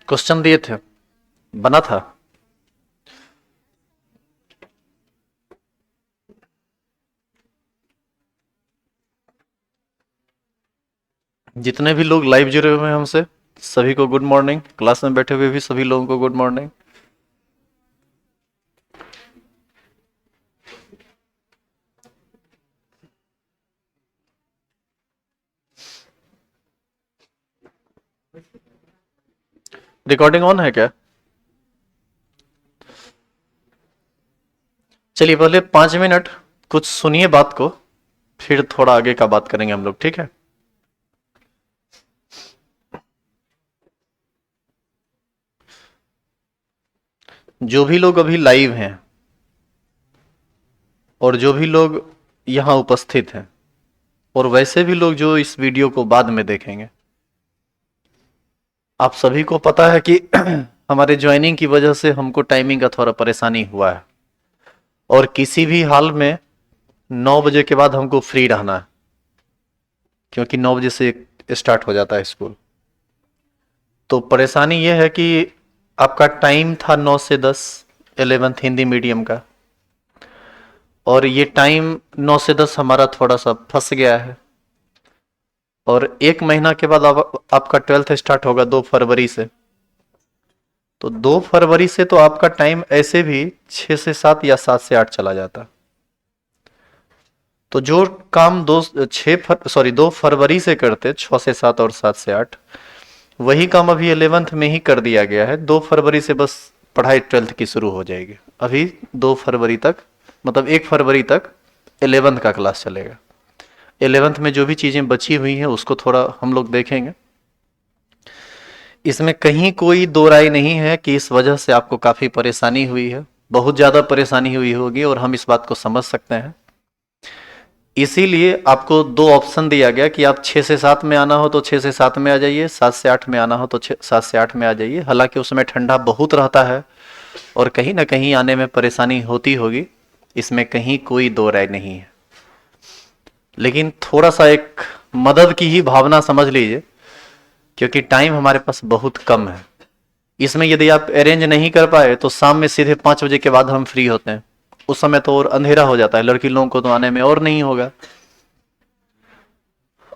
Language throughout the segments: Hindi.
क्वेश्चन दिए थे, बना था। जितने भी लोग लाइव जुड़े हुए हैं हमसे, सभी को गुड मॉर्निंग। क्लास में बैठे हुए भी सभी लोगों को गुड मॉर्निंग। रिकॉर्डिंग ऑन है क्या? चलिए पहले 5 मिनट कुछ सुनिए बात को, फिर थोड़ा आगे का बात करेंगे हम लोग, ठीक है? जो भी लोग अभी लाइव हैं और जो भी लोग यहाँ उपस्थित हैं और वैसे भी लोग जो इस वीडियो को बाद में देखेंगे, आप सभी को पता है कि हमारे ज्वाइनिंग की वजह से हमको टाइमिंग का थोड़ा परेशानी हुआ है और किसी भी हाल में 9 बजे के बाद हमको फ्री रहना है, क्योंकि 9 बजे से स्टार्ट हो जाता है स्कूल। तो परेशानी यह है कि आपका टाइम था 9 से 10 11th हिंदी मीडियम का, और ये टाइम 9 से 10 हमारा थोड़ा सा फंस गया है। और 1 महीना के बाद आपका 12th स्टार्ट होगा 2 फरवरी से। तो 2 फरवरी से तो आपका टाइम ऐसे भी 6 से 7 या 7 से 8 चला जाता। तो जो काम 2 फरवरी से करते 6 से 7 और 7 से 8, वही काम अभी 11th में ही कर दिया गया है। 2 फरवरी से बस पढ़ाई 12th की शुरू हो जाएगी। अभी 2 फरवरी तक, मतलब 1 फरवरी तक 11th का क्लास चलेगा। 11th में जो भी चीज़ें बची हुई हैं उसको थोड़ा हम लोग देखेंगे। इसमें कहीं कोई दो राय नहीं है कि इस वजह से आपको काफ़ी परेशानी हुई है, बहुत ज़्यादा परेशानी हुई होगी, और हम इस बात को समझ सकते हैं। इसीलिए आपको 2 ऑप्शन दिया गया कि आप 6 से 7 में आना हो तो 6 से 7 में आ जाइए, 7 से 8 में आना हो तो 7 से 8 में आ जाइए। हालांकि उसमें ठंडा बहुत रहता है और कहीं ना कहीं आने में परेशानी होती होगी, इसमें कहीं कोई दो राय नहीं है। लेकिन थोड़ा सा एक मदद की ही भावना समझ लीजिए, क्योंकि टाइम हमारे पास बहुत कम है। इसमें यदि आप अरेंज नहीं कर पाए तो शाम में सीधे 5 बजे के बाद हम फ्री होते हैं। उस समय तो और अंधेरा हो जाता है, लड़की लोगों को तो आने में और नहीं होगा।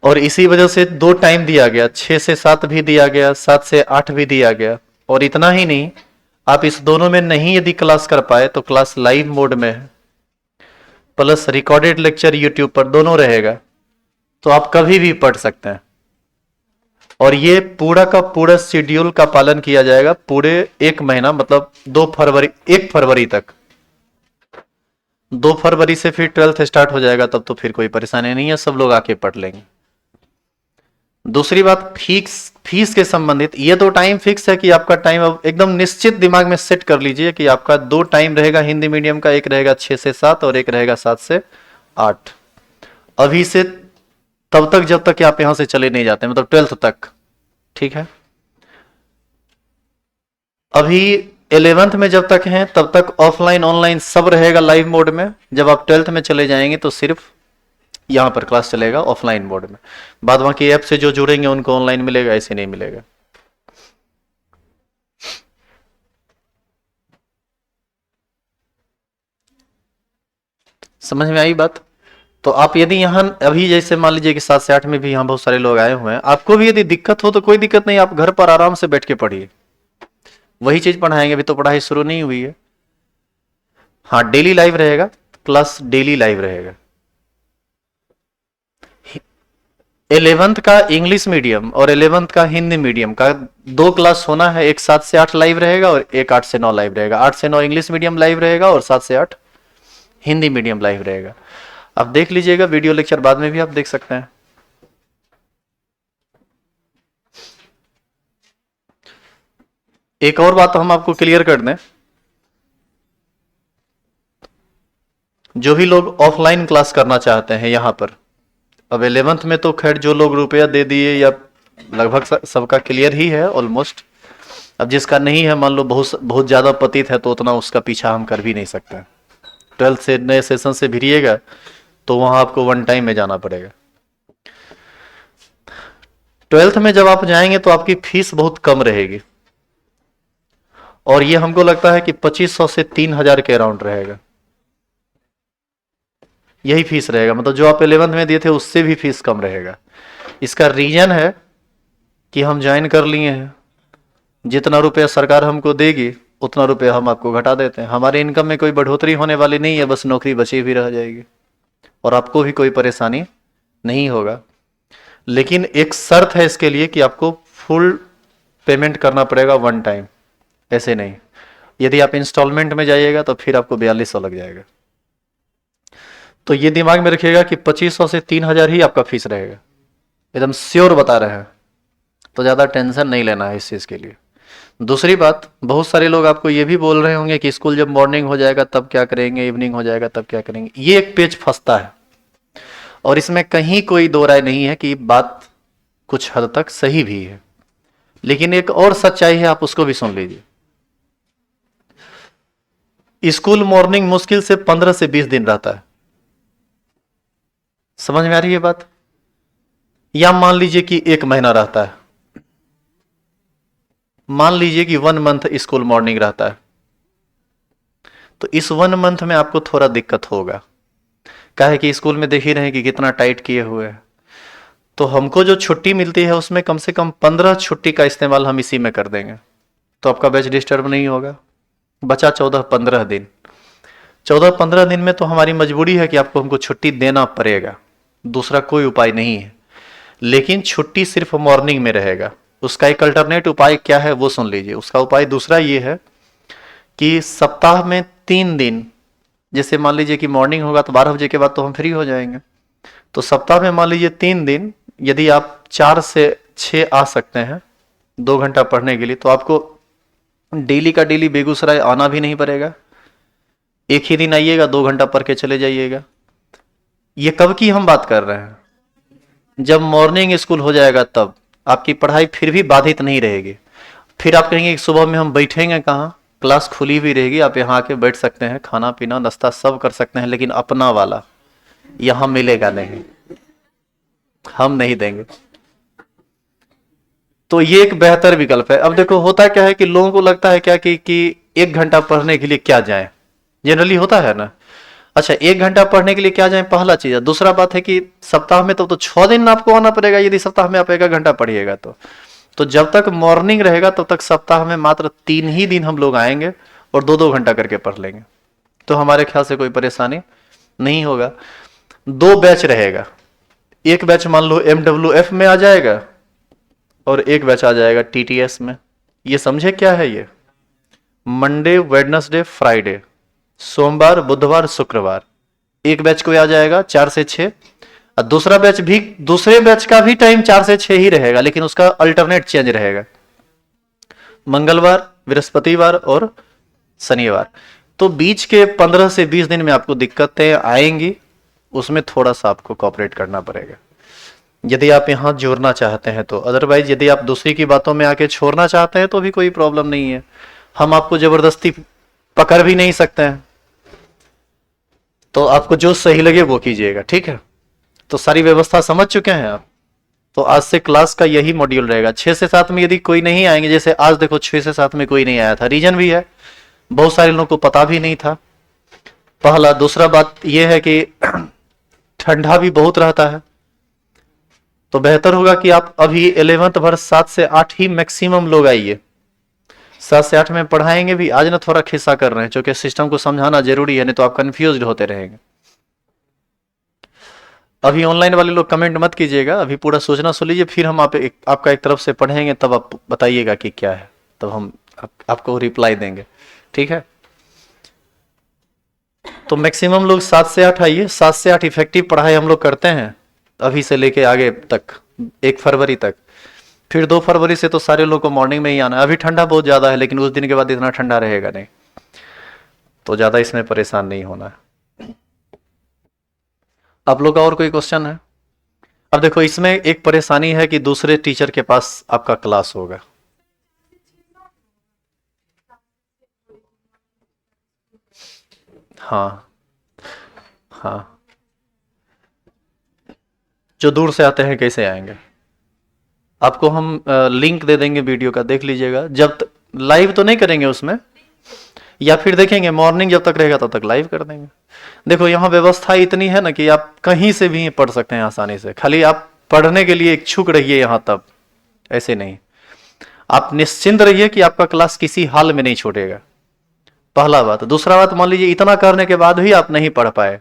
और इसी वजह से 2 टाइम दिया गया, 6 से 7 भी दिया गया, 7 से 8 भी दिया गया। और इतना ही नहीं, आप इस दोनों में नहीं यदि क्लास कर पाए तो क्लास लाइव मोड में है, प्लस रिकॉर्डेड लेक्चर यूट्यूब पर दोनों रहेगा, तो आप कभी भी पढ़ सकते हैं। और ये पूरा का पूरा शेड्यूल का पालन किया जाएगा पूरे 1 महीना, मतलब 1 फरवरी तक। 2 फरवरी से फिर 12th स्टार्ट हो जाएगा, तब तो फिर कोई परेशानी नहीं है, सब लोग आके पढ़ लेंगे। दूसरी बात, फीस के संबंधित ये तो टाइम फिक्स है कि आपका टाइम अब एकदम निश्चित दिमाग में सेट कर लीजिए कि आपका 2 टाइम रहेगा हिंदी मीडियम का, एक रहेगा 6 से 7 और एक रहेगा 7 से 8। अभी से तब तक जब तक कि आप यहां से चले नहीं जाते, मतलब 12th तक, ठीक है? अभी 11th में जब तक हैं तब तक ऑफलाइन ऑनलाइन सब रहेगा लाइव मोड में। जब आप 12th में चले जाएंगे तो सिर्फ यहां पर क्लास चलेगा ऑफलाइन मोड में। बाद बाकी ऐप से जो जुड़ेंगे उनको ऑनलाइन मिलेगा, ऐसे नहीं मिलेगा। समझ में आई बात? तो आप यदि यहाँ अभी जैसे मान लीजिए कि 7 से 8 में भी यहाँ बहुत सारे लोग आए हुए हैं, आपको भी यदि दिक्कत हो तो कोई दिक्कत नहीं, आप घर पर आराम से बैठ के पढ़िए, वही चीज पढ़ाएंगे। अभी तो पढ़ाई शुरू नहीं हुई है। हाँ, डेली लाइव रहेगा, क्लास डेली लाइव रहेगा। 11th का इंग्लिश मीडियम और 11th का हिंदी मीडियम का 2 क्लास होना है। एक 7 से 8 लाइव रहेगा और एक 8 से 9 लाइव रहेगा। 8 से 9 इंग्लिश मीडियम लाइव रहेगा और 7 से 8 हिंदी मीडियम लाइव रहेगा। आप देख लीजिएगा, वीडियो लेक्चर बाद में भी आप देख सकते हैं। एक और बात हम आपको क्लियर कर दें, जो भी लोग ऑफलाइन क्लास करना चाहते हैं यहाँ पर, अब 11th में तो खैर जो लोग रुपया दे दिए या लगभग सबका क्लियर ही है ऑलमोस्ट। अब जिसका नहीं है, मान लो बहुत बहुत ज़्यादा पतित है, तो उतना उसका पीछा हम कर भी नहीं सकते। 12th से नए सेशन से भिड़िएगा तो वहाँ आपको 1 टाइम में जाना पड़ेगा। 12th में जब आप जाएंगे तो आपकी फीस बहुत कम रहेगी। और ये हमको लगता है कि 2500 से 3000 के अराउंड रहेगा, यही फीस रहेगा। मतलब जो आप 11th में दिए थे उससे भी फीस कम रहेगा। इसका रीजन है कि हम ज्वाइन कर लिए हैं, जितना रुपया सरकार हमको देगी उतना रुपया हम आपको घटा देते हैं। हमारे इनकम में कोई बढ़ोतरी होने वाली नहीं है, बस नौकरी बची भी रह जाएगी और आपको भी कोई परेशानी नहीं होगा। लेकिन एक शर्त है इसके लिए कि आपको फुल पेमेंट करना पड़ेगा वन टाइम, ऐसे नहीं। यदि आप इंस्टॉलमेंट में जाइएगा तो फिर आपको 4200 लग जाएगा। तो ये दिमाग में रखिएगा कि 2500 से 3000 ही आपका फीस रहेगा, एकदम श्योर बता रहे हैं। तो ज़्यादा टेंशन नहीं लेना है इस चीज़ के लिए। दूसरी बात, बहुत सारे लोग आपको ये भी बोल रहे होंगे कि स्कूल जब मॉर्निंग हो जाएगा तब क्या करेंगे, इवनिंग हो जाएगा तब क्या करेंगे। ये एक पेज फंसता है और इसमें कहीं कोई दो राय नहीं है कि बात कुछ हद तक सही भी है, लेकिन एक और सच्चाई है, आप उसको भी सुन लीजिए। स्कूल मॉर्निंग मुश्किल से 15 से 20 दिन रहता है, समझ में आ रही है बात? या मान लीजिए कि 1 महीना रहता है, मान लीजिए कि 1 मंथ स्कूल मॉर्निंग रहता है, तो इस 1 मंथ में आपको थोड़ा दिक्कत होगा। क्या है कि स्कूल में देख ही रहे हैं कि कितना टाइट किए हुए हैं। तो हमको जो छुट्टी मिलती है उसमें कम से कम 15 छुट्टी का इस्तेमाल हम इसी में कर देंगे, तो आपका बैच डिस्टर्ब नहीं होगा। बचा 14-15 दिन। 14-15 दिन में तो हमारी मजबूरी है कि आपको हमको छुट्टी देना पड़ेगा, दूसरा कोई उपाय नहीं है। लेकिन छुट्टी सिर्फ मॉर्निंग में रहेगा। उसका एक अल्टरनेट उपाय क्या है वो सुन लीजिए। उसका उपाय दूसरा ये है कि सप्ताह में 3 दिन, जैसे मान लीजिए कि मॉर्निंग होगा तो 12 बजे के बाद तो हम फ्री हो जाएंगे, तो सप्ताह में मान लीजिए 3 दिन, यदि आप 4 से 6 आ सकते हैं 2 घंटा पढ़ने के लिए, तो आपको डेली का डेली बेगूसराय आना भी नहीं पड़ेगा। एक ही दिन आइएगा, 2 घंटा पढ़ के चले जाइएगा। ये कब की हम बात कर रहे हैं? जब मॉर्निंग स्कूल हो जाएगा तब आपकी पढ़ाई फिर भी बाधित नहीं रहेगी। फिर आप कहेंगे कि सुबह में हम बैठेंगे कहाँ, क्लास खुली भी रहेगी, आप यहाँ आके बैठ सकते हैं, खाना पीना नाश्ता सब कर सकते हैं, लेकिन अपना वाला यहाँ मिलेगा नहीं, हम नहीं देंगे। तो ये एक बेहतर विकल्प है। अब देखो होता क्या है कि लोगों को लगता है क्या कि 1 घंटा पढ़ने के लिए क्या जाए, जनरली होता है ना। अच्छा, 1 घंटा पढ़ने के लिए क्या जाए, पहला चीज है। दूसरा बात है कि सप्ताह में तो 6 दिन आपको आना पड़ेगा, यदि सप्ताह में आप 1 घंटा पढ़िएगा तो जब तक मॉर्निंग रहेगा तब तक सप्ताह में मात्र 3 ही दिन हम लोग आएंगे और 2-2 घंटा करके पढ़ लेंगे, तो हमारे ख्याल से कोई परेशानी नहीं होगा। 2 बैच रहेगा, एक बैच मान लो MWF में आ जाएगा और एक बैच आ जाएगा TTS में। ये समझे क्या है? ये मंडे, वेडनेसडे, फ्राइडे, सोमवार, बुधवार, शुक्रवार एक बैच को आ जाएगा 4 से 6, और दूसरा बैच भी, दूसरे बैच का भी टाइम 4 से 6 ही रहेगा, लेकिन उसका अल्टरनेट चेंज रहेगा, मंगलवार, बृहस्पतिवार और शनिवार। तो बीच के 15 से 20 दिन में आपको दिक्कतें आएंगी, उसमें थोड़ा सा आपको कॉपरेट करना पड़ेगा यदि आप यहां जोड़ना चाहते हैं तो। अदरवाइज यदि आप दूसरी की बातों में आके छोड़ना चाहते हैं तो भी कोई प्रॉब्लम नहीं है, हम आपको जबरदस्ती पकड़ भी नहीं सकते हैं। तो आपको जो सही लगे वो कीजिएगा, ठीक है? तो सारी व्यवस्था समझ चुके हैं आप। तो आज से क्लास का यही मॉड्यूल रहेगा। 6 से 7 में यदि कोई नहीं आएंगे, जैसे आज देखो 6 से 7 में कोई नहीं आया था, रीजन भी है, बहुत सारे लोगों को पता भी नहीं था, पहला। दूसरा बात यह है कि ठंडा भी बहुत रहता है, तो बेहतर होगा कि आप अभी 11th भर 7 से 8 ही मैक्सिमम लोग आइए। 7 से 8 में पढ़ाएंगे भी। आज ना थोड़ा खिस्सा कर रहे हैं, क्योंकि सिस्टम को समझाना जरूरी है, नहीं तो आप कंफ्यूज होते रहेंगे। अभी ऑनलाइन वाले लोग कमेंट मत कीजिएगा, अभी पूरा सोचना सुन लीजिए, फिर हम आपका एक तरफ से पढ़ेंगे, तब आप बताइएगा कि क्या है, तब हम आपको रिप्लाई देंगे, ठीक है? तो मैक्सिमम लोग 7 से 8 आइए। 7 से 8 इफेक्टिव पढ़ाई हम लोग करते हैं अभी से लेके आगे तक, 1 फरवरी तक। फिर 2 फरवरी से तो सारे लोग को मॉर्निंग में ही आना है। अभी ठंडा बहुत ज़्यादा है, लेकिन उस दिन के बाद इतना ठंडा रहेगा नहीं, तो ज़्यादा इसमें परेशान नहीं होना है। आप लोग का और कोई क्वेश्चन है? अब देखो, इसमें एक परेशानी है कि दूसरे टीचर के पास आपका क्लास होगा। हाँ हाँ, जो दूर से आते हैं कैसे आएंगे? आपको हम लिंक दे देंगे वीडियो का, देख लीजिएगा। जब लाइव तो नहीं करेंगे उसमें, या फिर देखेंगे मॉर्निंग जब तक रहेगा तब तक लाइव कर देंगे। देखो यहाँ व्यवस्था इतनी है ना कि आप कहीं से भी पढ़ सकते हैं आसानी से, खाली आप पढ़ने के लिए इच्छुक रहिए यहाँ, तब ऐसे नहीं। आप निश्चिंत रहिए कि आपका क्लास किसी हाल में नहीं छूटेगा, पहला बात। दूसरा बात, मान लीजिए इतना करने के बाद भी आप नहीं पढ़ पाए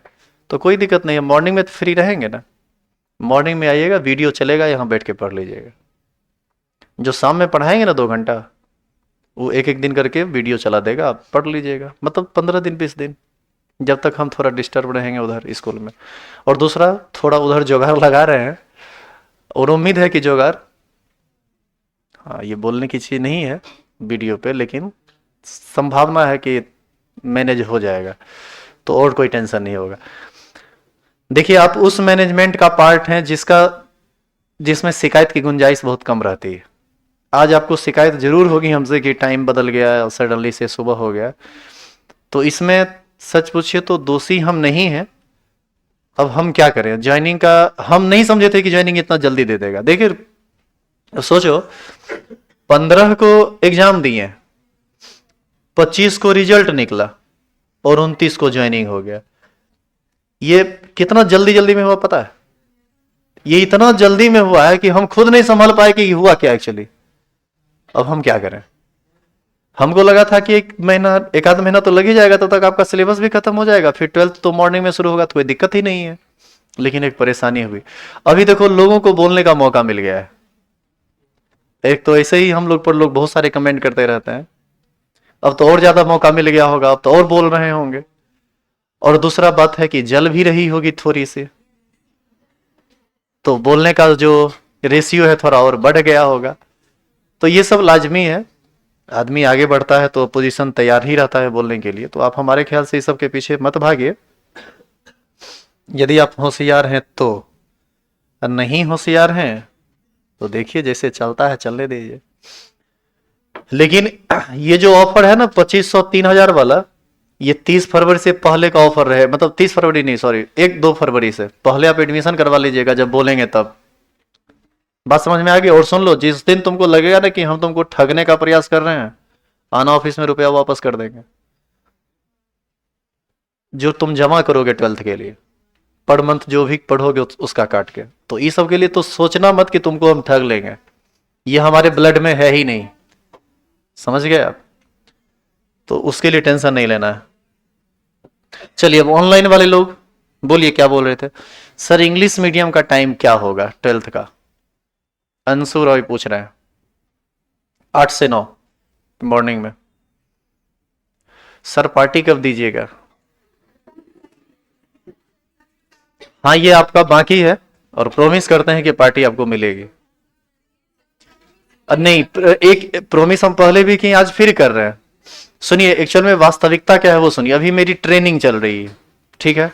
तो कोई दिक्कत नहीं है, मॉर्निंग में तो फ्री रहेंगे ना, मॉर्निंग में आइएगा, वीडियो चलेगा, यहाँ बैठ के पढ़ लीजिएगा। जो शाम में पढ़ाएंगे ना 2 घंटा, वो एक एक दिन करके वीडियो चला देगा, आप पढ़ लीजिएगा, मतलब 15 दिन 20 दिन, जब तक हम थोड़ा डिस्टर्ब रहेंगे उधर स्कूल में। और दूसरा, थोड़ा उधर जुगाड़ लगा रहे हैं और उम्मीद है कि जुगाड़, हाँ ये बोलने की चीज़ नहीं है वीडियो पे, लेकिन संभावना है कि मैनेज हो जाएगा, तो और कोई टेंशन नहीं होगा। देखिए आप उस मैनेजमेंट का पार्ट हैं जिसमें शिकायत की गुंजाइश बहुत कम रहती है। आज आपको शिकायत जरूर होगी हमसे कि टाइम बदल गया और सडनली से सुबह हो गया, तो इसमें सच पूछिए तो दोषी हम नहीं हैं। अब हम क्या करें, ज्वाइनिंग का हम नहीं समझे थे कि ज्वाइनिंग इतना जल्दी दे देगा। देखिए सोचो, 15 को एग्जाम दिए, 25 को रिजल्ट निकला और 29 को ज्वाइनिंग हो गया। ये कितना जल्दी जल्दी में हुआ पता है? ये इतना जल्दी में हुआ है कि हम खुद नहीं संभाल पाए कि हुआ क्या एक्चुअली। अब हम क्या करें? हमको लगा था कि एक आध महीना तो लग ही जाएगा, तब तक आपका सिलेबस भी खत्म हो जाएगा, फिर 12th तो मॉर्निंग में शुरू होगा, तो कोई दिक्कत ही नहीं है। लेकिन एक परेशानी हुई, अभी देखो लोगों को बोलने का मौका मिल गया है। एक तो ऐसे ही हम लोग पर लोग बहुत सारे कमेंट करते रहते हैं, अब तो और ज्यादा मौका मिल गया होगा, अब तो और बोल रहे होंगे। और दूसरा बात है कि जल भी रही होगी थोड़ी सी, तो बोलने का जो रेशियो है थोड़ा और बढ़ गया होगा। तो ये सब लाजमी है, आदमी आगे बढ़ता है तो पोजीशन तैयार ही रहता है बोलने के लिए। तो आप हमारे ख्याल से इस सब के पीछे मत भागिए, यदि आप होशियार हैं तो। नहीं होशियार हैं तो देखिए जैसे चलता है चलने दीजिए। लेकिन ये जो ऑफर है ना 2500 3000 वाला, ये 30 फरवरी से पहले का ऑफर रहे, मतलब 30 फरवरी नहीं, सॉरी 1-2 फरवरी से पहले आप एडमिशन करवा लीजिएगा, जब बोलेंगे तब। बात समझ में आ गई? और सुन लो, जिस दिन तुमको लगेगा ना कि हम तुमको ठगने का प्रयास कर रहे हैं, आना ऑफिस में, रुपया वापस कर देंगे जो तुम जमा करोगे 12th के लिए, पर मंथ जो भी पढ़ोगे उसका काट के। तो ये सब के लिए तो सोचना मत कि तुमको हम ठग लेंगे, ये हमारे ब्लड में है ही नहीं, समझ गए आप? तो उसके लिए टेंशन नहीं लेना है। चलिए अब ऑनलाइन वाले लोग बोलिए, क्या बोल रहे थे? सर इंग्लिश मीडियम का टाइम क्या होगा 12th का? अंशु रॉय पूछ रहे हैं। 8 से 9 मॉर्निंग में। सर पार्टी कब दीजिएगा? हाँ ये आपका बाकी है, और प्रॉमिस करते हैं कि पार्टी आपको मिलेगी। नहीं, एक प्रॉमिस हम पहले भी किए, आज फिर कर रहे हैं। सुनिए, एक्चुअल में वास्तविकता क्या है वो सुनिए। अभी मेरी ट्रेनिंग चल रही है, ठीक है,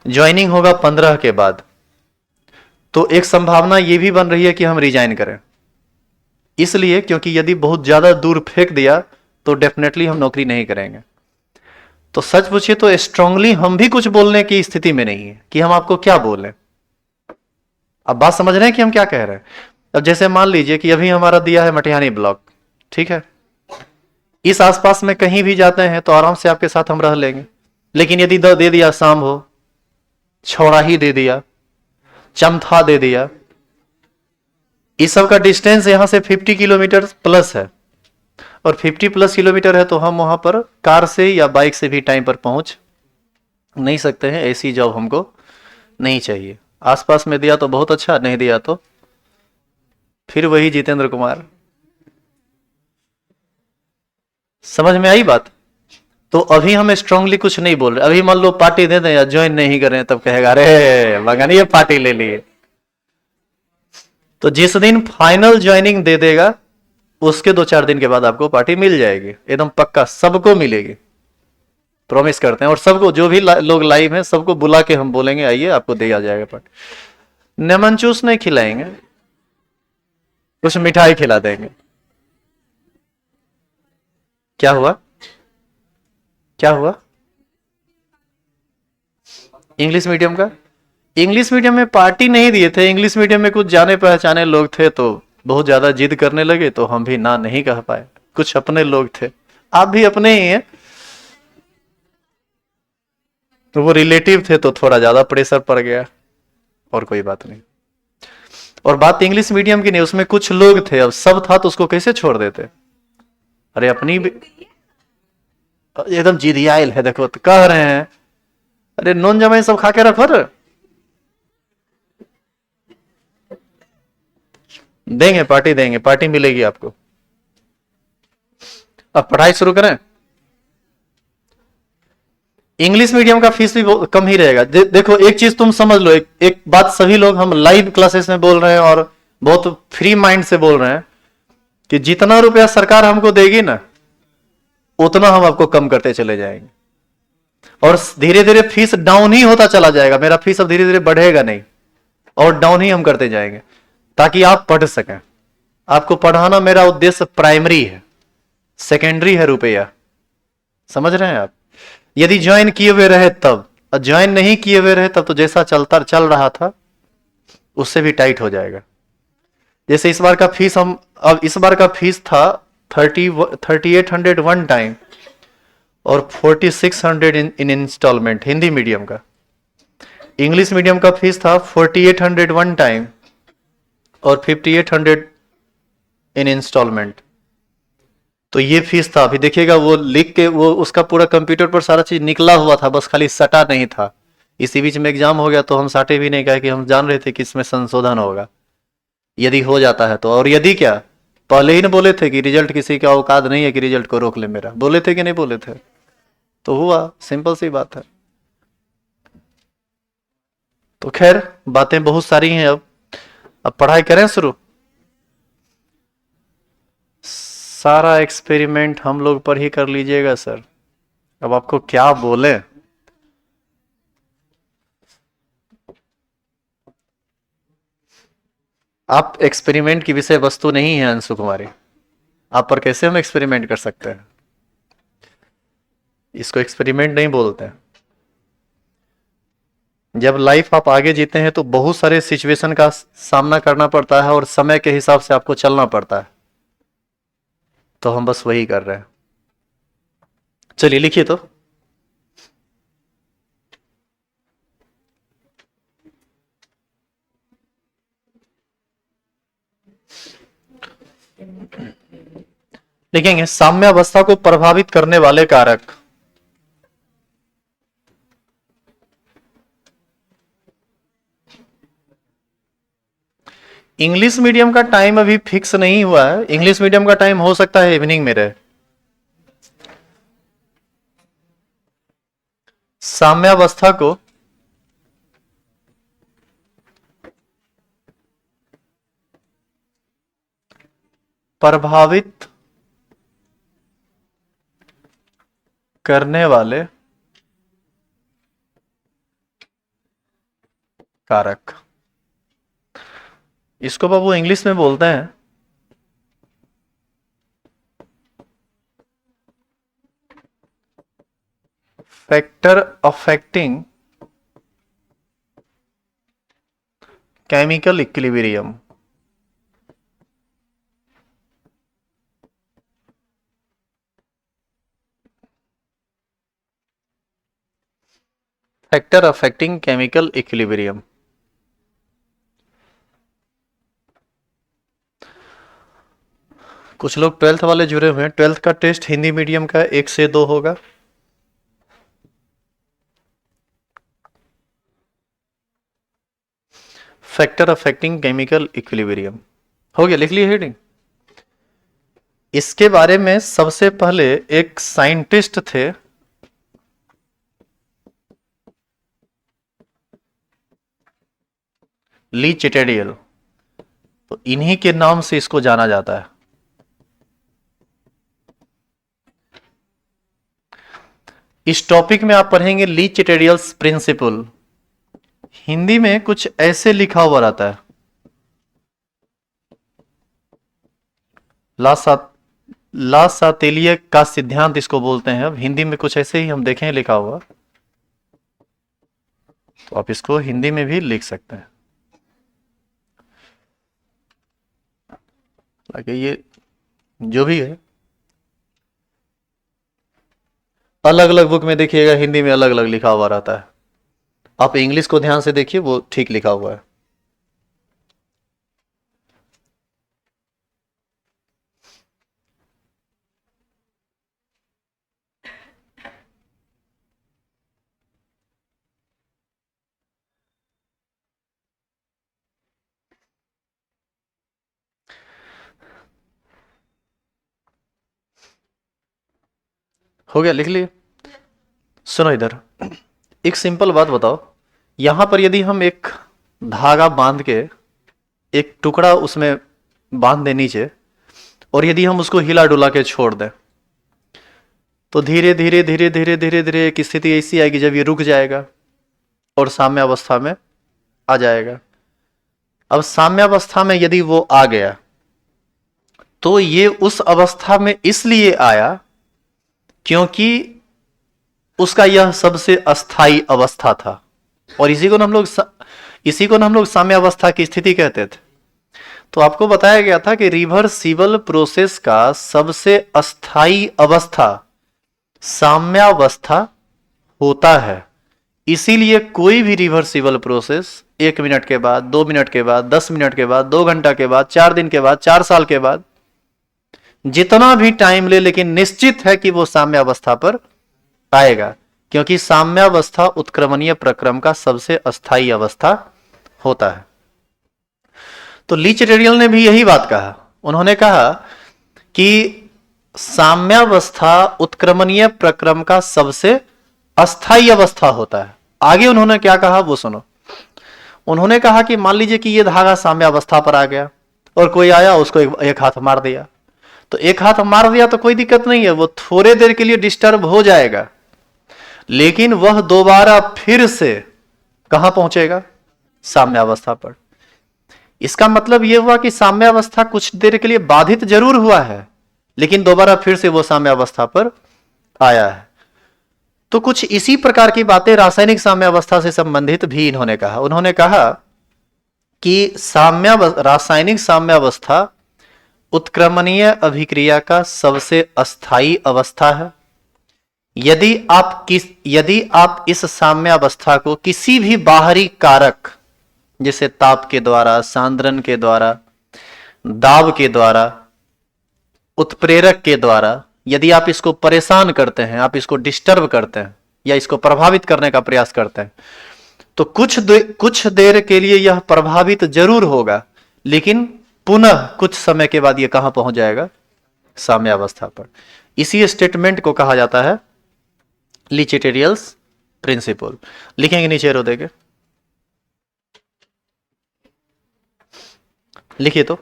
ज्वाइनिंग होगा 15 के बाद, तो एक संभावना ये भी बन रही है कि हम रिजाइन करें, इसलिए क्योंकि यदि बहुत ज्यादा दूर फेंक दिया तो डेफिनेटली हम नौकरी नहीं करेंगे। तो सच पूछिए तो स्ट्रांगली हम भी कुछ बोलने की स्थिति में नहीं है कि हम आपको क्या बोलें। अब बात समझ रहे हैं कि हम क्या कह रहे हैं? अब जैसे मान लीजिए कि अभी हमारा दिया है मटिहानी ब्लॉक, ठीक है, इस आसपास में कहीं भी जाते हैं तो आराम से आपके साथ हम रह लेंगे। लेकिन यदि दे दिया शाम हो, छौड़ा ही दे दिया, चमथा दे दिया, इस सब का डिस्टेंस यहां से 50 किलोमीटर प्लस है, और 50+ किलोमीटर है, तो हम वहां पर कार से या बाइक से भी टाइम पर पहुंच नहीं सकते हैं। ऐसी जॉब हमको नहीं चाहिए। आसपास में दिया तो बहुत अच्छा, नहीं दिया तो फिर वही जितेंद्र कुमार। समझ में आई बात? तो अभी हम स्ट्रांगली कुछ नहीं बोल रहे। अभी मान लो पार्टी दे दें या ज्वाइन नहीं करें, तब कहेगा अरे मगन ये पार्टी ले लिए। तो जिस दिन फाइनल ज्वाइनिंग दे देगा उसके 2-4 दिन के बाद आपको पार्टी मिल जाएगी, एकदम पक्का, सबको मिलेगी, प्रॉमिस करते हैं। और सबको, जो भी लोग लाइव हैं, सबको बुला के हम बोलेंगे आइए आपको दिया जाएगा पार्टी। लेमन जूस नहीं खिलाएंगे, कुछ मिठाई खिला देंगे। क्या हुआ? क्या हुआ? इंग्लिश मीडियम का? इंग्लिश मीडियम में पार्टी नहीं दिए थे। इंग्लिश मीडियम में कुछ जाने पहचाने लोग थे, तो बहुत ज्यादा जिद करने लगे, तो हम भी ना नहीं कह पाए। कुछ अपने लोग थे आप भी अपने ही हैं, तो वो रिलेटिव थे तो थोड़ा ज्यादा प्रेशर पड़ गया, और कोई बात नहीं। और बात इंग्लिश मीडियम की नहीं, उसमें कुछ लोग थे, अब सब था तो उसको कैसे छोड़ देते। अरे अपनी भी एकदम जिदियाइल है, देखो तो कह रहे हैं। अरे नॉन जमाई सब खा के रखो रे। देंगे पार्टी, देंगे पार्टी, मिलेगी आपको। अब पढ़ाई शुरू करें। इंग्लिश मीडियम का फीस भी कम ही रहेगा। देखो एक चीज तुम समझ लो, एक बात सभी लोग, हम लाइव क्लासेस में बोल रहे हैं और बहुत फ्री माइंड से बोल रहे हैं कि जितना रुपया सरकार हमको देगी ना, उतना हम आपको कम करते चले जाएंगे, और धीरे धीरे फीस डाउन ही होता चला जाएगा। मेरा फीस अब धीरे धीरे बढ़ेगा नहीं, और डाउन ही हम करते जाएंगे, ताकि आप पढ़ सकें। आपको पढ़ाना मेरा उद्देश्य प्राइमरी है, सेकेंडरी है रुपया। समझ रहे हैं आप। यदि ज्वाइन किए हुए रहे तब, ज्वाइन नहीं किए हुए रहे तब तो जैसा चल रहा था उससे भी टाइट हो जाएगा। जैसे इस बार का फीस हम, अब इस बार का फीस था 3800 वन टाइम और 4600 इन इंस्टॉलमेंट, हिंदी मीडियम का। इंग्लिश मीडियम का फीस था 4800 वन टाइम और 5800 इन इंस्टॉलमेंट। तो ये फीस था। अभी देखिएगा वो लिख के, वो उसका पूरा कंप्यूटर पर सारा चीज निकला हुआ था, बस खाली सटा नहीं था। इसी बीच में एग्जाम हो गया तो हम साटे भी नहीं, कहे कि हम जान रहे थे कि इसमें संशोधन होगा यदि हो जाता है तो। और यदि क्या, पहले ही ना बोले थे कि रिजल्ट किसी का औकात नहीं है कि रिजल्ट को रोक ले मेरा, बोले थे कि नहीं बोले थे। तो हुआ, सिंपल सी बात है। तो खैर बातें बहुत सारी हैं। अब पढ़ाई करें शुरू। सारा एक्सपेरिमेंट हम लोग पर ही कर लीजिएगा सर, अब आपको क्या बोले। आप एक्सपेरिमेंट की विषय वस्तु नहीं है अंशु कुमारी, आप पर कैसे हम एक्सपेरिमेंट कर सकते हैं। इसको एक्सपेरिमेंट नहीं बोलते हैं। जब लाइफ आप आगे जीते हैं तो बहुत सारे सिचुएशन का सामना करना पड़ता है और समय के हिसाब से आपको चलना पड़ता है, तो हम बस वही कर रहे हैं। चलिए लिखिए तो। लिखेंगे साम्यावस्था को प्रभावित करने वाले कारक। इंग्लिश मीडियम का टाइम अभी फिक्स नहीं हुआ है, इंग्लिश मीडियम का टाइम हो सकता है इवनिंग में रहे। साम्यावस्था को प्रभावित करने वाले कारक, इसको बाबू इंग्लिश में बोलते हैं factor affecting chemical equilibrium. Factor affecting chemical equilibrium. कुछ लोग 12th वाले जुड़े हुए हैं। 12th का टेस्ट हिंदी मीडियम का 1 से 2 होगा। फैक्टर अफेक्टिंग केमिकल इक्विलिब्रियम हो गया, लिख लिए हेडिंग। इसके बारे में सबसे पहले एक साइंटिस्ट थे, ली चिटेडियल, तो इन्हीं के नाम से इसको जाना जाता है। इस टॉपिक में आप पढ़ेंगे ली चिटेडियल्स प्रिंसिपल। हिंदी में कुछ ऐसे लिखा हुआ रहता है, ला सातेलिय का सिद्धांत इसको बोलते हैं। अब हिंदी में कुछ ऐसे ही हम देखें लिखा हुआ, तो आप इसको हिंदी में भी लिख सकते हैं। ये जो भी है, अलग अलग बुक में देखिएगा हिंदी में अलग अलग लिखा हुआ रहता है। आप इंग्लिश को ध्यान से देखिए, वो ठीक लिखा हुआ है। हो गया, लिख लिए? सुनो इधर, एक सिंपल बात बताओ। यहां पर यदि हम एक धागा बांध के एक टुकड़ा उसमें बांध दें नीचे, और यदि हम उसको हिला डुला के छोड़ दें, तो धीरे धीरे धीरे धीरे धीरे धीरे एक स्थिति ऐसी आएगी जब ये रुक जाएगा और साम्य अवस्था में आ जाएगा। अब साम्य अवस्था में यदि वो आ गया, तो ये उस अवस्था में इसलिए आया क्योंकि उसका यह सबसे अस्थाई अवस्था था, और इसी को हम लोग साम्य अवस्था की स्थिति कहते थे। तो आपको बताया गया था कि रिवर्सिबल प्रोसेस का सबसे अस्थाई अवस्था साम्यावस्था होता है। इसीलिए कोई भी रिवर्सिबल प्रोसेस 1 मिनट के बाद, 2 मिनट के बाद, 10 मिनट के बाद, 2 घंटा के बाद, 4 दिन के बाद, 4 साल के बाद, जितना भी टाइम ले, लेकिन निश्चित है कि वो साम्यावस्था पर आएगा, क्योंकि साम्यावस्था उत्क्रमणीय प्रक्रम का सबसे अस्थाई अवस्था होता है। तो ली चिटेरियल ने भी यही बात कहा। उन्होंने कहा कि साम्यावस्था उत्क्रमणीय प्रक्रम का सबसे अस्थाई अवस्था होता है। आगे उन्होंने क्या कहा वो सुनो। उन्होंने कहा कि मान लीजिए कि ये धागा साम्यावस्था पर आ गया और कोई आया उसको एक हाथ मार दिया, तो एक हाथ मार दिया तो कोई दिक्कत नहीं है, वो थोड़े देर के लिए डिस्टर्ब हो जाएगा, लेकिन वह दोबारा फिर से कहां पहुंचेगा? साम्यावस्था पर। इसका मतलब यह हुआ कि साम्यावस्था कुछ देर के लिए बाधित जरूर हुआ है, लेकिन दोबारा फिर से वो साम्यावस्था पर आया है। तो कुछ इसी प्रकार की बातें रासायनिक साम्यावस्था से संबंधित भी इन्होंने कहा। उन्होंने कहा कि रासायनिक साम्यावस्था उत्क्रमणीय अभिक्रिया का सबसे अस्थाई अवस्था है। यदि आप इस साम्यावस्था को किसी भी बाहरी कारक, जैसे ताप के द्वारा, सांद्रण के द्वारा, दाब के द्वारा, उत्प्रेरक के द्वारा, यदि आप इसको परेशान करते हैं, आप इसको डिस्टर्ब करते हैं या इसको प्रभावित करने का प्रयास करते हैं, तो कुछ देर के लिए यह प्रभावित जरूर होगा, लेकिन पुनः कुछ समय के बाद यह कहां पहुंच जाएगा? साम्यावस्था पर। इसी स्टेटमेंट को कहा जाता है ली चिटेरियल्स प्रिंसिपल। लिखेंगे नीचे रो देंगे, लिखिए तो।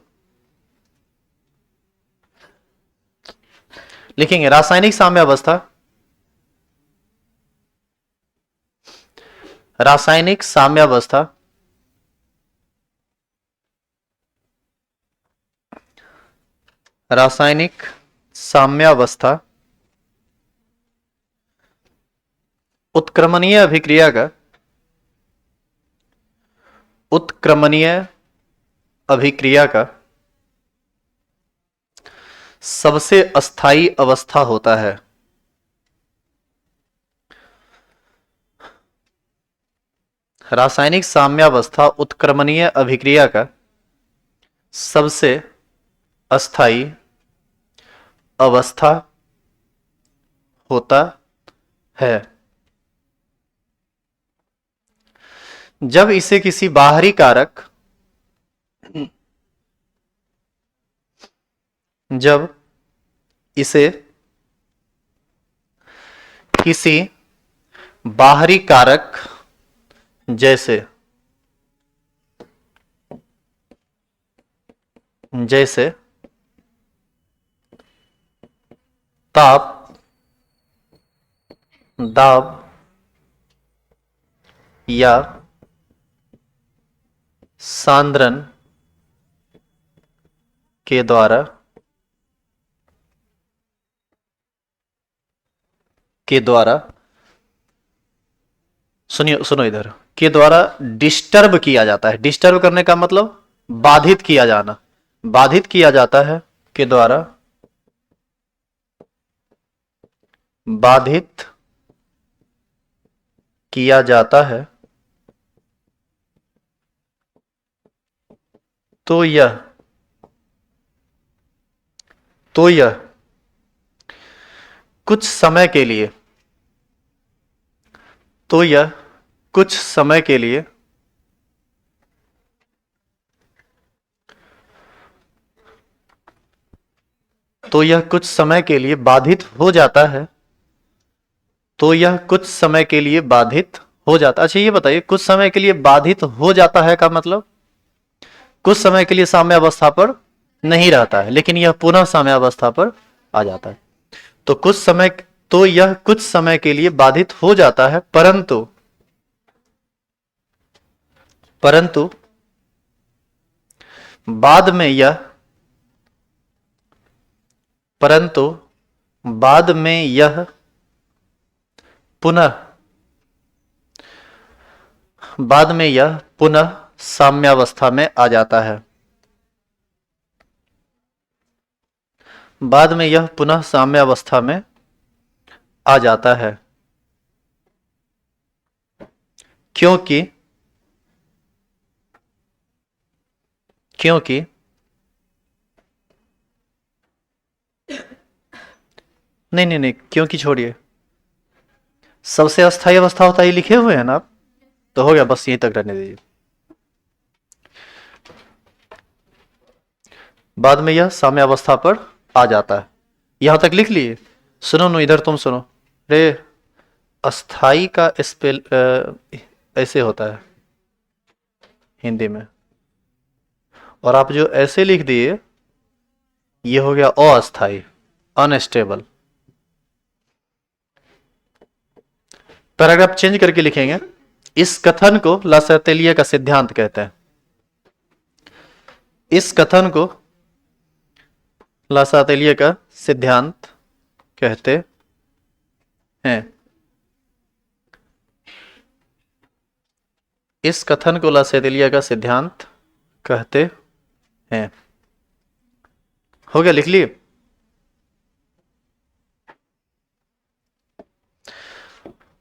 लिखेंगे रासायनिक साम्यावस्था, रासायनिक साम्यावस्था रासायनिक साम्यावस्था उत्क्रमणीय अभिक्रिया का सबसे अस्थाई अवस्था होता है। रासायनिक साम्यावस्था उत्क्रमणीय अभिक्रिया का सबसे अस्थाई अवस्था होता है जब इसे किसी बाहरी कारक, जब इसे किसी बाहरी कारक जैसे ताप, दाब या सांद्रण के द्वारा सुनो इधर, के द्वारा डिस्टर्ब किया जाता है। डिस्टर्ब करने का मतलब बाधित किया जाना, बाधित किया जाता है के द्वारा बाधित किया जाता है तो यह कुछ समय के लिए तो यह कुछ समय के लिए तो यह कुछ समय के लिए बाधित हो जाता है तो यह कुछ समय के लिए बाधित हो जाता। अच्छा ये बताइए, कुछ समय के लिए बाधित हो जाता है का मतलब कुछ समय के लिए साम्य अवस्था पर नहीं रहता है, लेकिन यह पुनः साम्य अवस्था पर आ जाता है। तो कुछ समय तो यह कुछ समय के लिए बाधित हो जाता है, परंतु बाद में यह परंतु बाद में यह पुनः साम्यावस्था में आ जाता है। बाद में यह पुनः साम्यावस्था में आ जाता है क्योंकि नहीं, क्योंकि छोड़िए, सबसे अस्थायी अवस्था होता है लिखे हुए हैं ना आप, तो हो गया, बस यहीं तक रहने दीजिए। बाद में यह साम्यावस्था पर आ जाता है, यहां तक लिख लिए। सुनो नो, इधर तुम सुनो रे। अस्थाई का स्पेल ऐसे होता है हिंदी में, और आप जो ऐसे लिख दिए ये हो गया अस्थाई, अनस्टेबल। पैराग्राफ चेंज करके लिखेंगे। इस कथन को लासैटेलिये का सिद्धांत कहते हैं। इस कथन को लासैटेलिये का सिद्धांत कहते हैं। इस कथन को लासैटेलिये का सिद्धांत कहते हैं। हो गया, लिख लिए।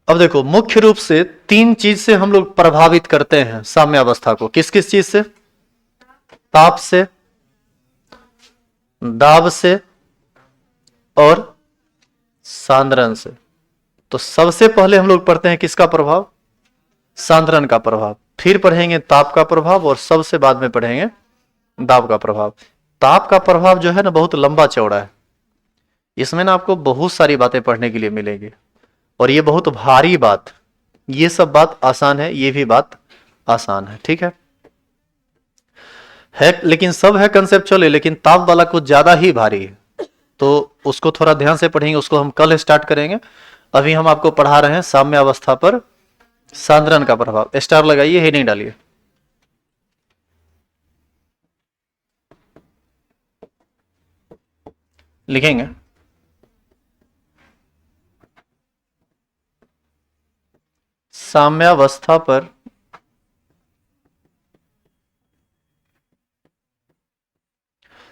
अब देखो, मुख्य रूप से तीन चीज से हम लोग प्रभावित करते हैं साम्यावस्था को। किस किस चीज से? ताप से, दाब से और सांद्रण से। तो सबसे पहले हम लोग पढ़ते हैं किसका प्रभाव? सांद्रण का प्रभाव, फिर पढ़ेंगे ताप का प्रभाव, और सबसे बाद में पढ़ेंगे दाब का प्रभाव। ताप का प्रभाव जो है ना बहुत लंबा चौड़ा है, इसमें ना आपको बहुत सारी बातें पढ़ने के लिए मिलेंगी, और ये बहुत भारी बात, ये सब बात आसान है, ये भी बात आसान है, ठीक है लेकिन सब है कंसेप्चुअल है, लेकिन ताप वाला कुछ ज्यादा ही भारी है, तो उसको थोड़ा ध्यान से पढ़ेंगे। उसको हम कल स्टार्ट करेंगे। अभी हम आपको पढ़ा रहे हैं साम्य अवस्था पर सांद्रण का प्रभाव। स्टार लगाइए, ही नहीं डालिए। लिखेंगे साम्यावस्था पर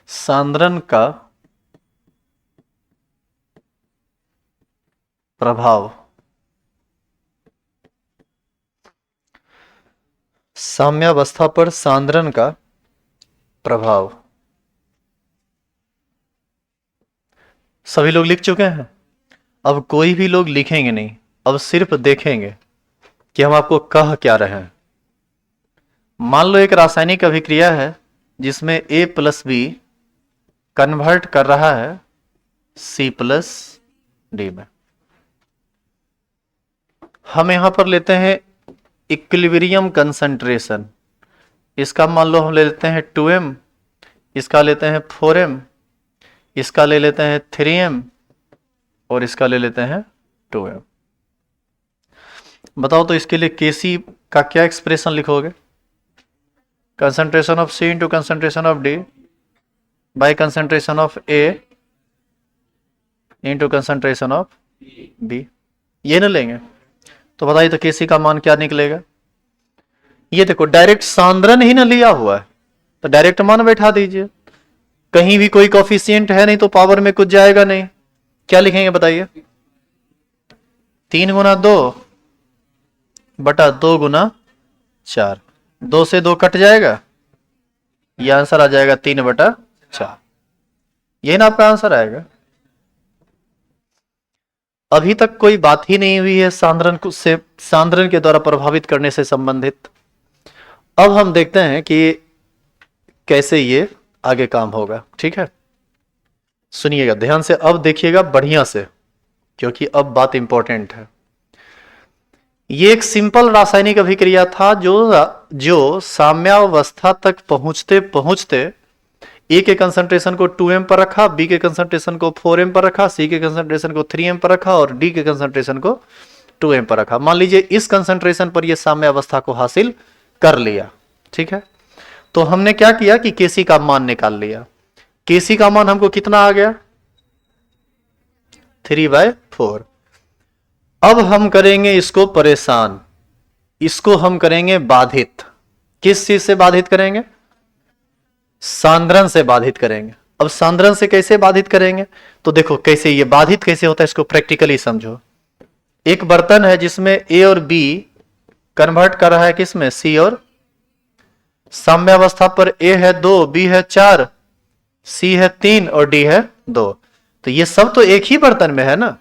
सांद्रण का प्रभाव। साम्यावस्था पर सांद्रण का प्रभाव। सभी लोग लिख चुके हैं? अब कोई भी लोग लिखेंगे नहीं, अब सिर्फ देखेंगे कि हम आपको कह क्या रहे हैं। मान लो एक रासायनिक अभिक्रिया है जिसमें A प्लस बी कन्वर्ट कर रहा है C प्लस डी में। हम यहां पर लेते हैं इक्विलिब्रियम कंसंट्रेशन। इसका मान लो हम ले लेते हैं 2m, इसका लेते हैं 4m, इसका ले लेते हैं 3m, और इसका ले लेते हैं 2m। बताओ तो इसके लिए Kc का क्या एक्सप्रेशन लिखोगे? Concentration of C into concentration of D by concentration of A into concentration of B, ये ना लेंगे? तो बताइए तो Kc का मान क्या निकलेगा? ये देखो डायरेक्ट सांद्रण ही ना लिया हुआ है, तो डायरेक्ट मान बैठा दीजिए। कहीं भी कोई कोफिशिएंट है नहीं तो पावर में कुछ जाएगा नहीं। क्या लिखेंगे बताइए? 3 गुना 2 बटा 2 गुना 4, 2 से 2 कट जाएगा, ये आंसर आ जाएगा 3/4। यही ना आपका आंसर आएगा। अभी तक कोई बात ही नहीं हुई है सांद्रण के द्वारा प्रभावित करने से संबंधित। अब हम देखते हैं कि कैसे ये आगे काम होगा। ठीक है, सुनिएगा ध्यान से, अब देखिएगा बढ़िया से, क्योंकि अब बात इंपॉर्टेंट है। ये एक सिंपल रासायनिक अभिक्रिया था जो साम्यावस्था तक पहुंचते पहुंचते ए के कंसंट्रेशन को 2m पर रखा, बी के कंसंट्रेशन को 4m पर रखा, सी के कंसंट्रेशन को 3m पर रखा और डी के कंसंट्रेशन को 2m पर रखा। मान लीजिए इस कंसंट्रेशन पर यह साम्यावस्था को हासिल कर लिया। ठीक है, तो हमने क्या किया कि केसी का मान निकाल लिया। केसी का मान हमको कितना आ गया, 3/4। अब हम करेंगे इसको परेशान, इसको हम करेंगे बाधित। किस चीज से बाधित करेंगे, सांद्रण से बाधित करेंगे। अब सांद्रण से कैसे बाधित करेंगे, तो देखो कैसे ये बाधित कैसे होता है, इसको प्रैक्टिकली समझो। एक बर्तन है जिसमें ए और बी कन्वर्ट कर रहा है किसमें, सी और, साम्यावस्था पर ए है 2, बी है 4, सी है 3 और डी है 2। तो ये सब तो एक ही बर्तन में है ना।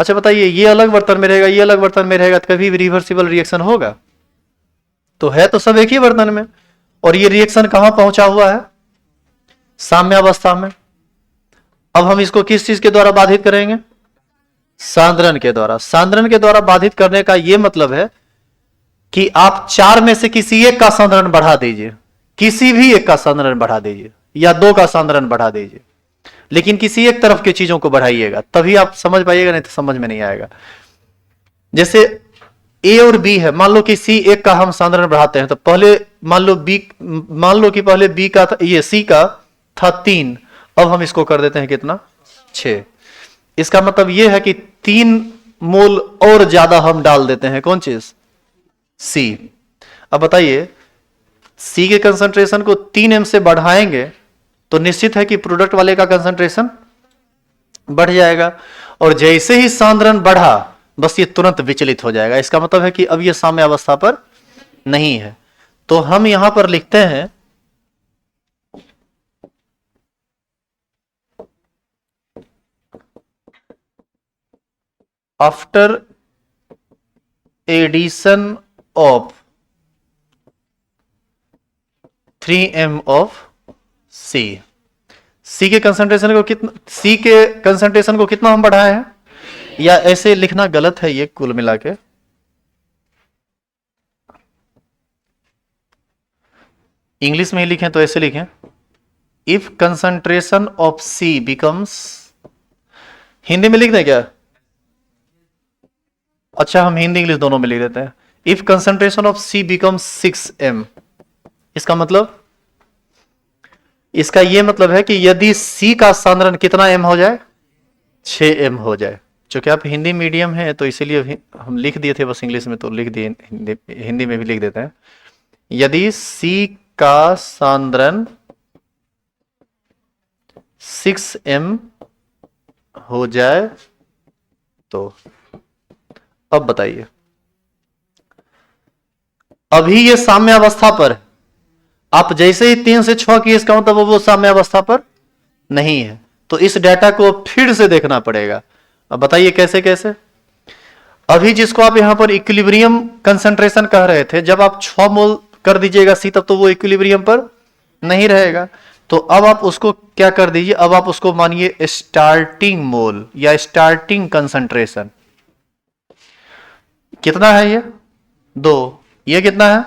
अच्छा बताइए, ये अलग बर्तन में रहेगा, ये अलग बर्तन में रहेगा, तो कभी भी रिवर्सिबल रिएक्शन होगा? तो है तो सब एक ही बर्तन में, और ये रिएक्शन कहां पहुंचा हुआ है, साम्यावस्था में। अब हम इसको किस चीज के द्वारा बाधित करेंगे, सांद्रण के द्वारा। सांद्रण के द्वारा बाधित करने का यह मतलब है कि आप 4 में से किसी एक का सांद्रण बढ़ा दीजिए, किसी भी एक का सांद्रण बढ़ा दीजिए, या 2 का सांद्रण बढ़ा दीजिए, लेकिन किसी एक तरफ की चीजों को बढ़ाइएगा, तभी आप समझ पाइएगा, नहीं तो समझ में नहीं आएगा। जैसे ए और बी है, मान लो कि सी एक का हम सांद्रण बढ़ाते हैं, तो पहले मान लो कि पहले बी का था, ये सी का था 3, अब हम इसको कर देते हैं कितना, 6। इसका मतलब यह है कि 3 मोल और ज्यादा हम डाल देते हैं, कौन चीज, सी। अब बताइए, सी के कंसंट्रेशन को 3m से बढ़ाएंगे तो निश्चित है कि प्रोडक्ट वाले का कंसंट्रेशन बढ़ जाएगा, और जैसे ही सांद्रण बढ़ा बस ये तुरंत विचलित हो जाएगा। इसका मतलब है कि अब ये साम्यावस्था पर नहीं है। तो हम यहां पर लिखते हैं after addition of 3m of C. C के कंसंट्रेशन को कितना हम बढ़ाए हैं, या ऐसे लिखना गलत है ये कुल मिला के, इंग्लिश में ही लिखें तो ऐसे लिखें, if concentration of C becomes, Hindi में लिख दें क्या, अच्छा हम हिंदी इंग्लिश दोनों में लिख देते हैं। If concentration of C becomes 6m, इसका मतलब, इसका यह मतलब है कि यदि सी का सांद्रण कितना m हो जाए, 6m हो जाए। चूंकि आप हिंदी मीडियम है तो इसीलिए हम लिख दिए थे बस इंग्लिश में, तो लिख दिए हिंदी में भी लिख देते हैं। यदि सी का सांद्रण 6m हो जाए तो, अब बताइए, अभी ये साम्यावस्था पर है, आप जैसे ही 3 से 6 किए, इसका मतलब वो साम्यावस्था पर नहीं है। तो इस डाटा को फिर से देखना पड़ेगा। अब बताइए कैसे कैसे। अभी जिसको आप यहां पर इक्विलिब्रियम कंसंट्रेशन कह रहे थे, जब आप 6 मोल कर दीजिएगा सी, तब तो वो इक्विलिब्रियम पर नहीं रहेगा। तो अब आप उसको क्या कर दीजिए, अब आप उसको मानिए स्टार्टिंग मोल या स्टार्टिंग कंसंट्रेशन। कितना है ये, 2, ये कितना है,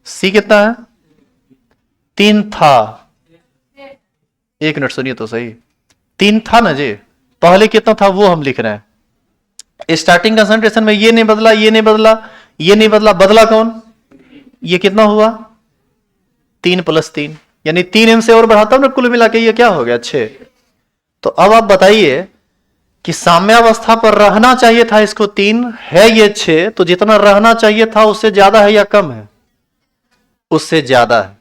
सी कितना है, 3 था। एक मिनट सुनिए तो सही, 3 था ना जी, पहले कितना था वो हम लिख रहे हैं। स्टार्टिंग कंसंट्रेशन में ये नहीं बदला, ये नहीं बदला, ये नहीं बदला, बदला कौन, ये कितना हुआ, 3 + 3, यानी 3m से और बढ़ाता हूं ना, कुल मिला के ये क्या हो गया, 6। तो अब आप बताइए कि साम्यावस्था पर रहना चाहिए था इसको 3, है ये 6, तो जितना रहना चाहिए था उससे ज्यादा है या कम है, उससे ज्यादा है।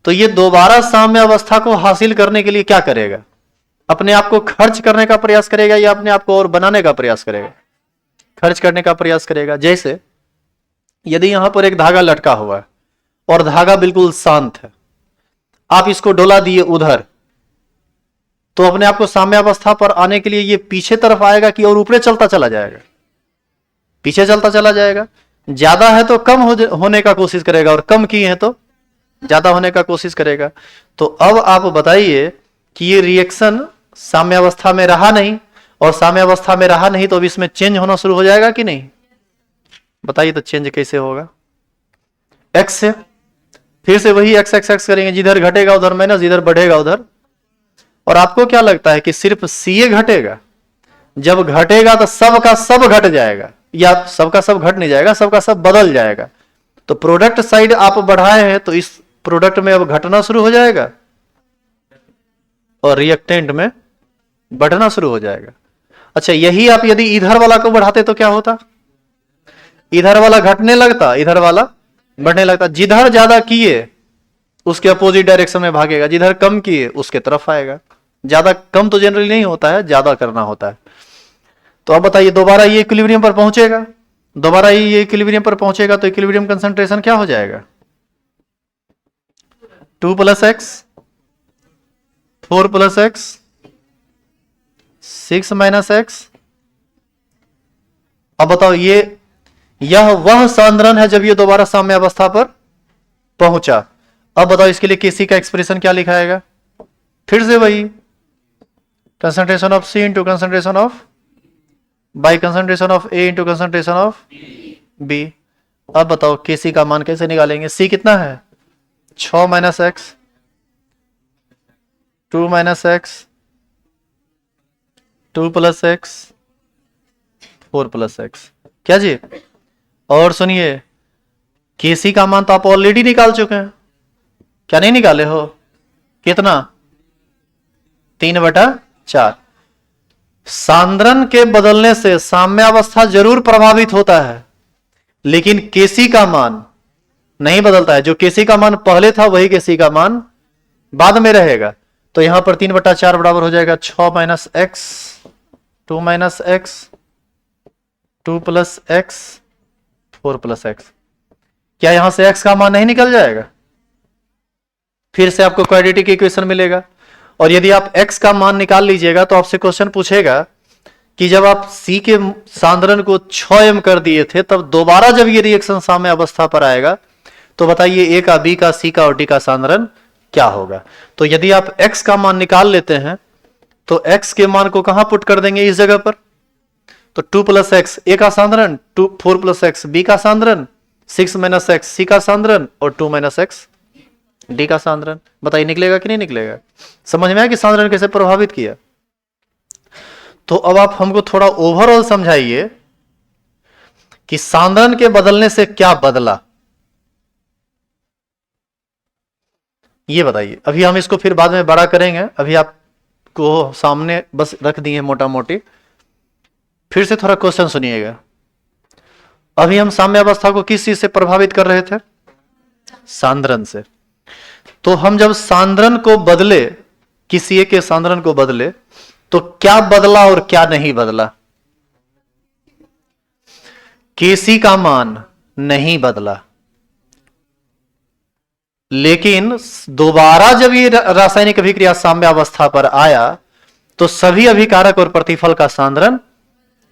तो ये दोबारा साम्यावस्था को हासिल करने के लिए क्या करेगा, अपने आप को खर्च करने का प्रयास करेगा या अपने आप को और बनाने का प्रयास करेगा, खर्च करने का प्रयास करेगा। जैसे यदि यहां पर एक धागा लटका हुआ है और धागा बिल्कुल शांत है, आप इसको डोला दिए उधर, तो अपने आप को साम्यावस्था पर आने के लिए ये पीछे तरफ आएगा कि और ऊपरे चलता चला जाएगा? पीछे चलता चला जाएगा। ज्यादा है तो कम होने का कोशिश करेगा, और कम की है तो ज्यादा होने का कोशिश करेगा। तो अब आप बताइए कि ये रिएक्शन साम्यावस्था में रहा नहीं, और साम्यावस्था में रहा नहीं तो अब इसमें चेंज होना शुरू हो जाएगा कि नहीं? बताइए तो चेंज कैसे होगा? एक्स से, फिर से वही एक्स एक्स एक्स करेंगे, जिधर घटेगा उधर माइनस, जिधर बढ़ेगा उधर। और आपको क्या लगता है कि सिर्फ सी ए घटेगा? जब घटेगा तो सब का सब घट जाएगा, या सबका सब घट नहीं जाएगा, सबका सब बदल जाएगा। तो प्रोडक्ट साइड आप बढ़ाए हैं तो इस प्रोडक्ट में अब घटना शुरू हो जाएगा, और रिएक्टेंट में बढ़ना शुरू हो जाएगा। अच्छा, यही आप यदि इधर वाला को बढ़ाते तो क्या होता? इधर वाला घटने लगता, इधर वाला बढ़ने लगता। जिधर ज्यादा किए उसके अपोजिट डायरेक्शन में भागेगा, जिधर कम किए उसके तरफ आएगा। ज्यादा कम तो जनरली नहीं होता है, ज्यादा करना होता है। तो अब बताइए, दोबारा ये इक्विलिब्रियम पर पहुंचेगा, दोबारा ये इक्विलिब्रियम पर पहुंचेगा तो इक्विलिब्रियम कंसंट्रेशन क्या हो जाएगा? 2 + x, 4 + x, 6 - x। अब बताओ, यह वह सांद्रण है जब ये दोबारा साम्यावस्था पर पहुंचा। अब बताओ इसके लिए केसी का एक्सप्रेशन क्या लिखाएगा? फिर से वही concentration of C into concentration of by concentration of A into concentration of B. अब बताओ केसी का मान कैसे निकालेंगे? सी कितना है? 6 - x, 2 - x, 2 + x, 4 + x। क्या जी? और सुनिए, केसी का मान तो आप ऑलरेडी निकाल चुके हैं, क्या नहीं निकाले हो? कितना? 3/4। सांद्रण के बदलने से साम्यावस्था जरूर प्रभावित होता है, लेकिन केसी का मान नहीं बदलता है। जो केसी का मान पहले था वही केसी का मान बाद में रहेगा। तो यहां पर 3/4 बराबर हो जाएगा 6 - x, 2 - x, 2 + x, 4 + x। क्या यहां से x का मान नहीं निकल जाएगा? फिर से आपको क्वाड्रेटिक इक्वेशन मिलेगा। और यदि आप x का मान निकाल लीजिएगा तो आपसे क्वेश्चन पूछेगा कि जब आप C के सांद्रण को 6m कर दिए थे, तब दोबारा जब ये रिएक्शन साम्य अवस्था पर आएगा तो बताइए A का, B का, C का और D का सांद्रण क्या होगा? तो यदि आप x का मान निकाल लेते हैं तो x के मान को कहां पुट कर देंगे? इस जगह पर। तो 2 + x A का सांद्रण, 4 + x B का सांद्रण, 6 - x C का सांद्रण, और 2 - x D का सांद्रण। बताइए निकलेगा कि नहीं निकलेगा? समझ में आया कि सांद्रण कैसे प्रभावित किया? तो अब आप हमको थोड़ा ओवरऑल समझाइए कि सांद्रण के बदलने से क्या बदला, ये बताइए। अभी हम इसको फिर बाद में बड़ा करेंगे, अभी आपको सामने बस रख दिए मोटा मोटी। फिर से थोड़ा क्वेश्चन सुनिएगा। अभी हम साम्यावस्था को किस चीज से प्रभावित कर रहे थे? सांद्रण से। तो हम जब सांद्रण को बदले, किसी एक के सांद्रण को बदले, तो क्या बदला और क्या नहीं बदला? केसी का मान नहीं बदला, लेकिन दोबारा जब ये रासायनिक अभिक्रिया साम्यावस्था पर आया तो सभी अभिकारक और प्रतिफल का सांद्रण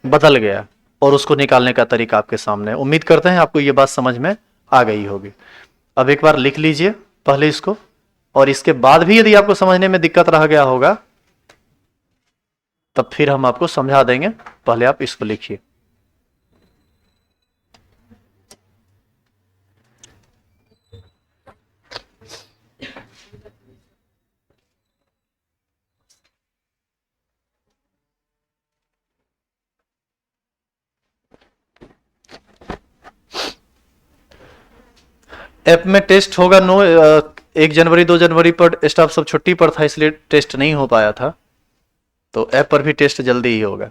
बदल गया, और उसको निकालने का तरीका आपके सामने। उम्मीद करते हैं आपको ये बात समझ में आ गई होगी। अब एक बार लिख लीजिए पहले इसको, और इसके बाद भी यदि आपको समझने में दिक्कत रह गया होगा तब फिर हम आपको समझा देंगे। पहले आप इसको लिखिए। ऐप में टेस्ट होगा 1 जनवरी 2 जनवरी पर स्टाफ सब छुट्टी पर था, इसलिए टेस्ट नहीं हो पाया था। तो ऐप पर भी टेस्ट जल्दी ही होगा।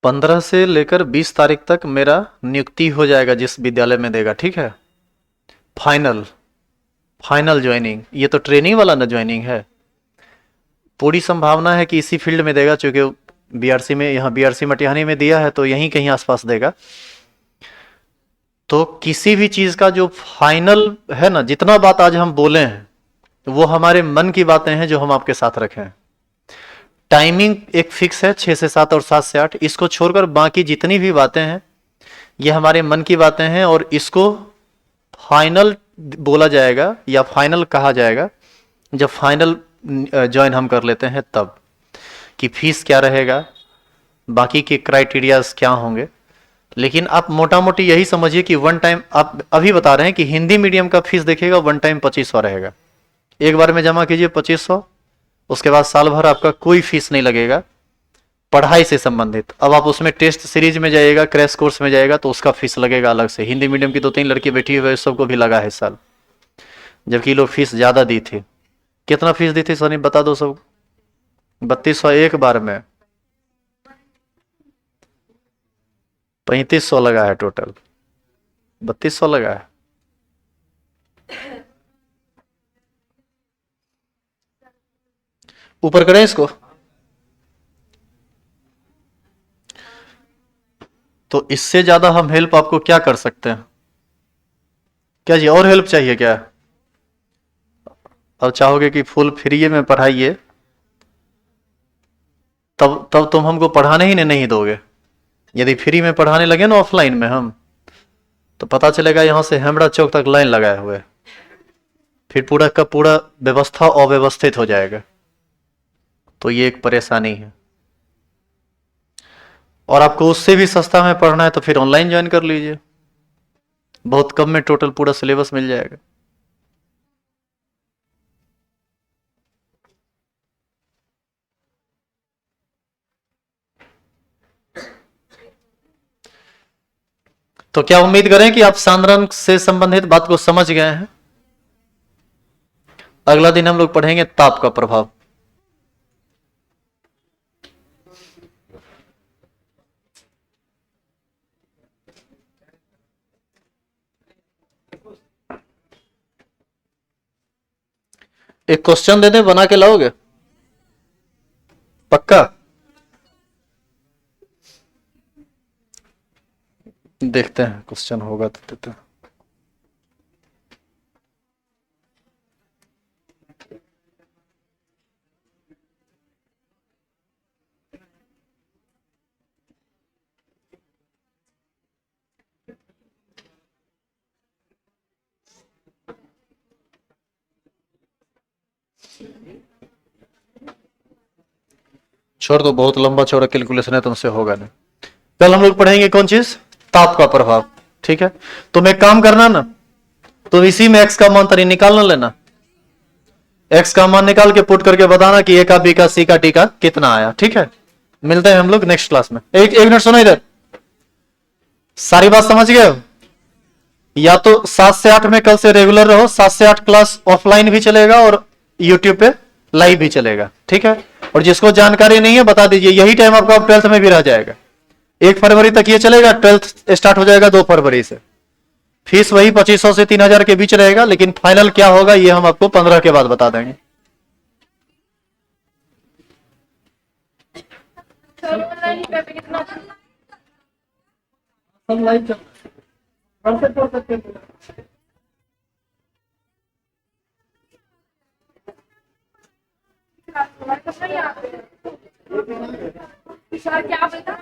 15 से लेकर 20 तारीख तक मेरा नियुक्ति हो जाएगा जिस विद्यालय में देगा, ठीक है। फाइनल फाइनल ज्वाइनिंग, ये तो ट्रेनिंग वाला ना ज्वाइनिंग है। पूरी संभावना है कि इसी फील्ड में देगा, चूंकि बीआरसी में, यहाँ बीआरसी मटिहानी में दिया है तो यहीं कहीं आसपास देगा। तो किसी भी चीज का जो फाइनल है ना, जितना बात आज हम बोले हैं वो हमारे मन की बातें हैं जो हम आपके साथ रखे हैं। टाइमिंग एक फिक्स है 6 से 7 और 7 से 8, इसको छोड़कर बाकी जितनी भी बातें हैं ये हमारे मन की बातें हैं, और इसको फाइनल बोला जाएगा या फाइनल कहा जाएगा जब फाइनल ज्वाइन हम कर लेते हैं तब, कि फीस क्या रहेगा, बाकी के क्राइटेरियाज क्या होंगे। लेकिन आप मोटा मोटी यही समझिए कि वन टाइम, आप अभी बता रहे हैं कि हिंदी मीडियम का फीस देखिएगा वन टाइम 2500 रहेगा, एक बार में जमा कीजिए 2500, उसके बाद साल भर आपका कोई फीस नहीं लगेगा पढ़ाई से संबंधित। अब आप उसमें टेस्ट सीरीज में जाइएगा, क्रैश कोर्स में जाएगा तो उसका फीस लगेगा अलग से। हिंदी मीडियम की 2-3 लड़की बैठी हुई है, सबको भी लगा है इस साल, जबकि लोग फीस ज्यादा दी थी। कितना फीस दी थी सनी, बता दो सब। 3200 एक बार में, 3500 लगा है टोटल, 3200 लगा है। ऊपर करें इसको। तो इससे ज्यादा हम हेल्प आपको क्या कर सकते हैं? क्या जी और हेल्प चाहिए क्या? अब चाहोगे कि फुल फ्री में पढ़ाइए, तब तब तुम हमको पढ़ाने ही नहीं दोगे। यदि फ्री में पढ़ाने लगे ना ऑफलाइन में हम, तो पता चलेगा यहां से हेमड़ा चौक तक लाइन लगाए हुए, फिर पूरा का पूरा व्यवस्था अव्यवस्थित हो जाएगा। तो ये एक परेशानी है। और आपको उससे भी सस्ता में पढ़ना है तो फिर ऑनलाइन ज्वाइन कर लीजिए, बहुत कम में टोटल पूरा सिलेबस मिल जाएगा। तो क्या उम्मीद करें कि आप सांद्रण से संबंधित बात को समझ गए हैं। अगला दिन हम लोग पढ़ेंगे ताप का प्रभाव। एक क्वेश्चन दे दें, बना के लाओगे? पक्का? देखते हैं क्वेश्चन होगा तो देते हैं। छोड़ दो, बहुत लंबा चौड़ा कैलकुलेशन है, तुमसे होगा नहीं। कल हम लोग पढ़ेंगे कौन चीज? ताप का प्रभाव। ठीक है, तुम एक काम करना ना, तुम इसी में एक्स का मान तरी निकालना लेना, एक्स का मान निकाल के पुट करके बताना कि ए का बी का सी का डी का कितना आया। ठीक है, मिलते हैं हम लोग नेक्स्ट क्लास में। एक मिनट सुनो इधर, सारी बात समझ गए हो? या तो 7 से 8 में कल से रेगुलर रहो, 7 से 8 क्लास ऑफलाइन भी चलेगा और यूट्यूब पे लाइव भी चलेगा। ठीक है, और जिसको जानकारी नहीं है बता दीजिए, यही टाइम आपका 12th में भी रह जाएगा। 1 फरवरी तक ये चलेगा, 12th स्टार्ट हो जाएगा 2 फरवरी से। फीस वही 2500 से 3000 के बीच रहेगा, लेकिन फाइनल क्या होगा ये हम आपको 15 के बाद बता देंगे। सर क्या बता